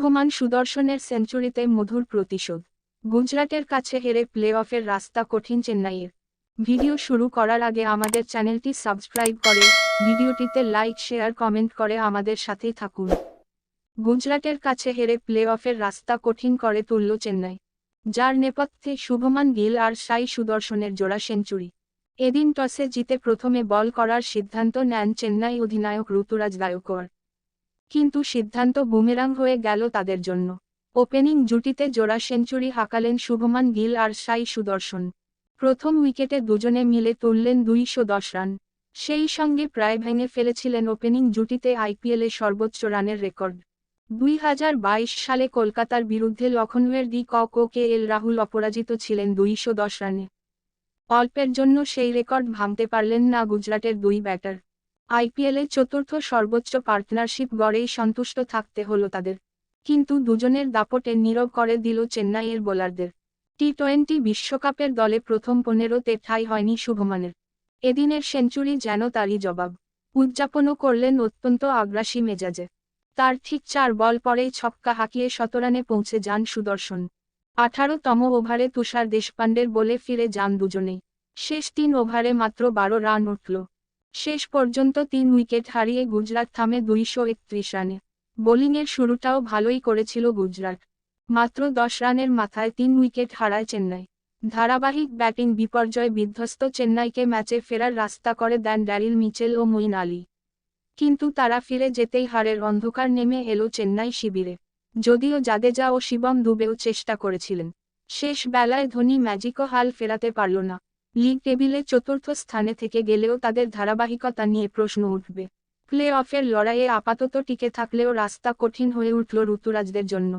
শুভমান সুদর্শনের সেঞ্চুরিতে মধুর প্রতিশোধ। গুজরাটের কাছে হেরে প্লে অফের রাস্তা কঠিন চেন্নাইয়ের। ভিডিও শুরু করার আগে আমাদের চ্যানেলটি সাবস্ক্রাইব করে ভিডিওটিতে লাইক শেয়ার কমেন্ট করে আমাদের সাথেই থাকুন। গুজরাটের কাছে হেরে প্লে অফের রাস্তা কঠিন করে তুলল চেন্নাই, যার নেপথ্যে শুভমান গিল আর সাই সুদর্শনের জোড়া সেঞ্চুরি। এদিন টসে জিতে প্রথমে বল করার সিদ্ধান্ত নেন চেন্নাই অধিনায়ক ঋতুরাজ গায়কোয়াড়, কিন্তু সিদ্ধান্ত বুমেরাং হয়ে গেল তাদের জন্য। ওপেনিং জুটিতে জোড়া সেঞ্চুরি হাঁকালেন শুভমান গিল আর সাই সুদর্শন। প্রথম উইকেটে দুজনে মিলে তুললেন 210 রান, সেই সঙ্গে প্রায় ভেঙে ফেলেছিলেন ওপেনিং জুটিতে আইপিএলে সর্বোচ্চ রানের রেকর্ড। 2022 সালে কলকাতার বিরুদ্ধে লখনউয়ের কে এল রাহুল অপরাজিত ছিলেন 210 রানে। অল্পের জন্য সেই রেকর্ড ভাঙতে পারলেন না গুজরাটের দুই ব্যাটার। আইপিএলে চতুর্থ সর্বোচ্চ পার্টনারশিপ গড়েই সন্তুষ্ট থাকতে হলো তাদের, কিন্তু দুজনের দাপটে নীরব করে দিল চেন্নাইয়ের বোলারদের। টি-20 বিশ্বকাপের দলে প্রথম 15তে ঠাঁই হয়নি শুভমানের। এদিনের সেঞ্চুরি যেন তারই জবাব। উদযাপনও করলেন অত্যন্ত আগ্রাসী মেজাজে। তার ঠিক 4 বল পরেই ছক্কা হাঁকিয়ে শতরানে পৌঁছে যান সুদর্শন। 18তম ওভারে তুষার দেশপান্ডের বলে ফিরে যান দুজনেই। শেষ 3 ওভারে মাত্র 12 রান উঠল। শেষ পর্যন্ত 3 উইকেট হারিয়ে গুজরাট থামে 231 রানে। বোলিংয়ের শুরুটাও ভালোই করেছিল গুজরাট। মাত্র 10 রানের মাথায় 3 উইকেট হারায় চেন্নাই। ধারাবাহিক ব্যাটিং বিপর্যয় বিধ্বস্ত চেন্নাইকে ম্যাচে ফেরার রাস্তা করে দেন ড্যারিল মিচেল ও মঈন আলী। কিন্তু তারা ফিরে যেতেই হারের অন্ধকার নেমে এলো চেন্নাই শিবিরে। যদিও জাদেজা ও শিবম দুবেও চেষ্টা করেছিলেন, শেষ বেলায় ধোনি ম্যাজিকও হাল ফেরাতে পারল না। লিগ টেবিলে চতুর্থ স্থানে থেকে গেলেও তাদের ধারাবাহিকতা নিয়ে প্রশ্ন উঠবে। প্লে অফের লড়াইয়ে আপাতত টিকে থাকলেও রাস্তা কঠিন হয়ে উঠল ঋতুরাজদের জন্য।